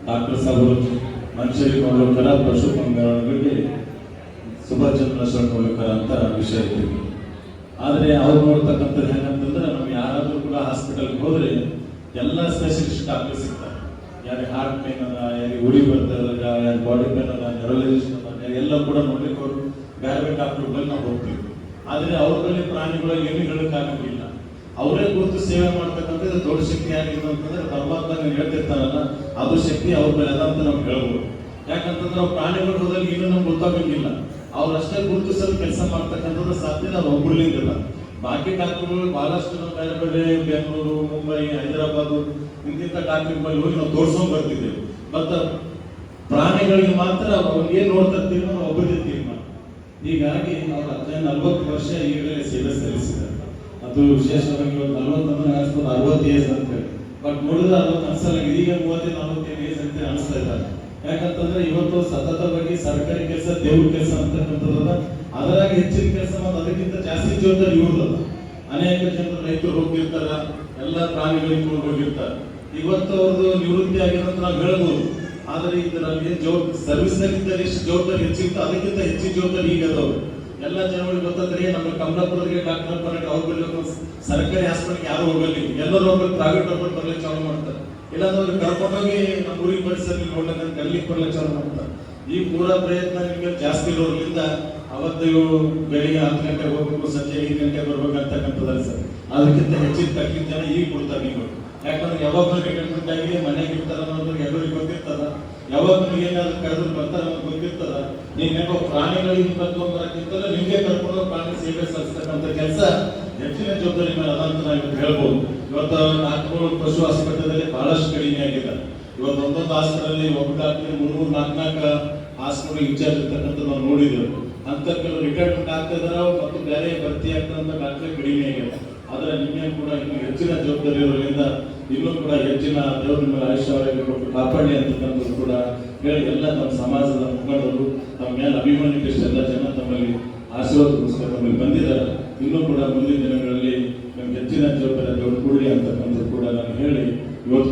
Doctor ಸಾಹೇಬರು ಮನುಷ್ಯರಿಗೆ ನೋಡ್ಬೇಕಾರ ಪಶು ಪಂಗಡಗಳಿಗೆ ಸುಭಾಷ್ ಚಂದ್ರ ನೋಡ್ಬೇಕಾರ ಅಂತ ವಿಷಯ ಇದ್ದೀವಿ. ಆದರೆ ಅವ್ರು ನೋಡ್ತಕ್ಕಂಥದ್ದು ಹೆಂಗಂತಂದ್ರೆ ನಮ್ಗೆ ಯಾರಾದರೂ ಕೂಡ ಹಾಸ್ಪಿಟಲ್ಗೆ ಹೋದ್ರೆ ಎಲ್ಲ ಸ್ಪೆಷಲಿಸ್ಟ್ ಡಾಕ್ಟರ್ ಸಿಗ್ತಾರೆ. ಯಾರಿಗೆ ಹಾರ್ಟ್ ಪೇನ್ ಅದ, ಯಾರಿಗೆ ಉರಿ ಬರ್ತದ, ಯಾರಿಗೆ ಬಾಡಿ ಪೇನ್ ಅದ, ನ್ಯೂರಲಜಿಸ್ಟ್ ಅದ, ಎಲ್ಲ ಕೂಡ ನೋಡ್ಲಿಕ್ಕೆ ಅವರು ಬೇರೆ ಬೇರೆ ಡಾಕ್ಟರ್ಗಳಿಗೆ ನಾವು ಹೋಗ್ತೀವಿ. ಆದರೆ ಅವ್ರಲ್ಲಿ ಪ್ರಾಣಿಗಳ ಏನು ಹೇಳೋಕ್ಕಾಗಂಗಿಲ್ಲ. ಅವರೇ ಕುರಿತು ಸೇವೆ ಮಾಡ್ತಕ್ಕಂಥದ್ದು ದೊಡ್ಡ ಶಕ್ತಿ ಆಗಿದೆ ಅಂತಂದ್ರೆ ಪರಮಾತ್ಮ ಹೇಳ್ತಿರ್ತಾರಲ್ಲ, ಅದು ಶಕ್ತಿ ಅವ್ರ ಮೇಲೆ ಅದ ಅಂತ ನಾವು ಹೇಳ್ಬೋದು. ಯಾಕಂತಂದ್ರೆ ಅವ್ರು ಪ್ರಾಣಿಗಳು ಹೋದಲ್ಲಿ ಏನು ನಮ್ಗೆ ಗೊತ್ತಾಗಂಗಿಲ್ಲ. ಅವ್ರಷ್ಟೇ ಗುರುತಿಸಲು ಕೆಲಸ ಮಾಡ್ತಕ್ಕಂಥದ್ದು ಸಾಧ್ಯ ನಾವು ಒಬ್ಬರ್ಲಿಂಗಿಲ್ಲ. ಬಾಕಿ ಡಾಕ್ಟರ್ಗಳು ಬಹಳಷ್ಟು ನಾವು ಬೇರೆ ಬೇರೆ ಬೆಂಗಳೂರು, ಮುಂಬೈ, ಹೈದರಾಬಾದ್ ಇಂತಿಂಥ ಡಾಕ್ಟರ್ ಬಳಿ ಹೋಗಿ ನಾವು ತೋರ್ಸ್ಕೊಂಡ್ ಬರ್ತಿದ್ದೇವೆ. ಬಟ್ ಪ್ರಾಣಿಗಳಿಗೆ ಮಾತ್ರ ಅವ್ರು ಏನ್ ನೋಡ್ತಾ ತೀರ್ಮಾನ ಒಬ್ಬರಿಗೆ ತೀರ್ಮಾನ. ಹೀಗಾಗಿ ಅವ್ರು 40 ವರ್ಷ ಈಗಲೇ ಸೇವೆ ಸಲ್ಲಿಸಿದ್ದಾರೆ. ಅದು ವಿಶೇಷವಾಗಿ 40 ಅಂದ್ರೆ ಅನಿಸ್ಬೋದು 60 ಏಜ್ ಅಂತ ಹೇಳಿ. ಬಟ್ ನೋಡಿದ್ರೆ 60 ಅನ್ಸಲ್ಲ, ಈಗ 30-40 ಏಜ್ ಅಂತ ಅನಿಸ್ತಾ ಇದ್ದಾರೆ. ಯಾಕಂತಂದ್ರೆ ಇವತ್ತು ಸತತವಾಗಿ ಸರ್ಕಾರಿ ಕೆಲಸ ದೇವ್ರ ಕೆಲಸ ಅಂತಕ್ಕಂಥದ್ದು ಅದರಾಗ ಹೆಚ್ಚಿನ ಕೆಲಸ ಮತ್ತು ಅದಕ್ಕಿಂತ ಜಾಸ್ತಿ ಜವಾಬ್ದಾರಿ ಇವ್ರದಲ್ಲ. ಅನೇಕ ಜನರು ರೈತರು ಹೋಗಿರ್ತಾರ, ಎಲ್ಲ ಪ್ರಾಣಿಗಳಿಗೆ ಕೊಂಡು ಹೋಗಿರ್ತಾರೆ. ಇವತ್ತು ಅವ್ರದ್ದು ನಿವೃತ್ತಿ ಆಗಿದೆ ಅಂತ ನಾವು ಹೇಳ್ಬೋದು. ಆದ್ರೆ ಇದರಲ್ಲಿ ಸರ್ವಿಸ್ನಾಗಿದ್ದ ಎಷ್ಟು ಜವಾಬ್ದಾರಿ ಹೆಚ್ಚಿತ್ತು, ಅದಕ್ಕಿಂತ ಹೆಚ್ಚಿನ ಜವಾಬ್ದಾರಿ ಈಗ ಅದಾವ್ರು. ಎಲ್ಲ ಜನಗಳಿಗೆ ಗೊತ್ತಾದ್ರೆ ನಮ್ಮ ಕಮಲಾಪುರದಲ್ಲಿ ಡಾಕ್ಟರ್ ಬರಕ್ಕೆ ಅವ್ರು ಬರ್ಲಿಕ್ಕೆ ಸರ್ಕಾರಿ ಹಾಸ್ಪಿಟಲ್ಗೆ ಯಾರು ಹೋಗಲಿ, ಎಲ್ಲರೂ ಹೋಗ್ಬೇಕು ಪ್ರೈವೇಟ್ ಹೋಗ್ಬೇಕು ಬರ್ಲಿಕ್ಕೆ ಚಾಲು ಮಾಡ್ತಾರೆ. ಇಲ್ಲಾಂದ್ರೆ ಕರ್ಕೊಂಡೋಗಿ ನಮ್ಮ ಊರಿಗೆ ಪರಿಸರ ನೋಡ್ಲಿಕ್ಕೆ ಕರ್ಲಿಕ್ಕೆ ಬರ್ಲಿಕ್ಕೆ ಚಾಲು ಮಾಡ್ತಾರೆ. ಈ ಪೂರಾ ಪ್ರಯತ್ನ ನಿಮಗೆ ಜಾಸ್ತಿ ಇರೋದ್ರಿಂದ ಅವತ್ತು ಬೆಳಿಗ್ಗೆ 10 ಗಂಟೆಗೆ ಹೋಗ್ಬೇಕು, ಸಂಜೆ 5 ಗಂಟೆಗೆ ಬರ್ಬೇಕು ಅಂತಕ್ಕಂಥದ್ದಲ್ಲ ಸರ್. ಅದಕ್ಕಿಂತ ಹೆಚ್ಚಿನ ತಕ್ಕಿನ ಜನ ಈಗ ಕೊಡ್ತಾರೆ ನೀವು. ಯಾಕಂದ್ರೆ ಯಾವಾಗ ರಿಟೈರ್ಮೆಂಟ್ ಆಗಿ ಮನೆಗೆ ಇರ್ತಾರ ಅನ್ನೋದು ಎಲ್ಲರಿಗೂ ಗೊತ್ತಿರ್ತದ. ಯಾವಾಗ ಏನಾದ್ರು ಕರೆದ್ರು ಬರ್ತಾರ ಅನ್ನೋದು ಗೊತ್ತಿರ್ತದ. ನೀವೇನೋ ಪ್ರಾಣಿಗಳಿಗೆ ಕರ್ಕೊಂಡು ಬರೋಕ್ಕಿಂತಲ್ಲ ನಿಮ್ಗೆ ಕರ್ಕೊಂಡು ಪ್ರಾಣಿ ಸೇವೆ ಸಲ್ಲಿಸ್ತಕ್ಕಂಥ ಕೆಲಸ ಹೆಚ್ಚಿನ ಜವಾಬ್ದಾರಿ ಮೇಲೆ ಅದಂತ ನಾವು ಇವತ್ತು ಹೇಳ್ಬೋದು. ಇವತ್ತು ಡಾಕ್ಟರ್ಗಳು ಪಶು ಆಸ್ಪತ್ರೆಯಲ್ಲಿ ಬಹಳಷ್ಟು ಕಡಿಮೆ ಆಗಿದೆ. ಇವತ್ತು ಒಂದೊಂದು ಹಾಸ್ಪಿಟಲ್ ಒಬ್ಬ ಡಾಕ್ಟರ್ 300-400 ಹಾಸ್ಪಿಟಲ್ ಇನ್ಚಾರ್ಜ್ ಇರ್ತಕ್ಕಂಥ ನಾವು ನೋಡಿದ್ದೇವೆ. ಅಂತ ಕೆಲವು ರಿಟೈರ್ಮೆಂಟ್ ಆಗ್ತಾ ಇದಾರೆ ಮತ್ತು ಬೇರೆ ಭರ್ತಿ ಆಗ್ತಕ್ಕಂಥ ಡಾಕ್ಟರ್ ಕಡಿಮೆ ಆಗಿದೆ. ಆದ್ರೆ ನಿಮಗೆ ಕೂಡ ಇನ್ನೂ ಹೆಚ್ಚಿನ ಜವಾಬ್ದಾರಿ ಇರೋದ್ರಿಂದ ಇನ್ನೂ ಕೂಡ ಹೆಚ್ಚಿನ ದೇವರು ನಿಮಗೆ ಆಯುಷ್ಯವಾಗಿ ಕೊಟ್ಟು ಕಾಪಾಡಿ ಅಂತಕ್ಕಂಥದ್ದು ಕೂಡ ಹೇಳಿ ಎಲ್ಲ ನಮ್ಮ ಸಮಾಜದ ಮುಖಂಡರು ತಮ್ಮ ಮೇಲೆ ಅಭಿಮಾನಿಗೆ ಎಲ್ಲ ಜನ ತಮ್ಮಲ್ಲಿ ಆಶೀರ್ವಾದಗೋಸ್ಕರ ತಮ್ಮಲ್ಲಿ ಬಂದಿದ್ದಾರೆ. ಇನ್ನೂ ಕೂಡ ಮುಂದಿನ ದಿನಗಳಲ್ಲಿ ನಮ್ಗೆ ಹೆಚ್ಚಿನ ಜವಾಬ್ದಾರಿ ದೇವರು ಕೊಡಲಿ ಅಂತಕ್ಕಂಥದ್ದು ಕೂಡ ನಾನು ಹೇಳಿ ಇವತ್ತು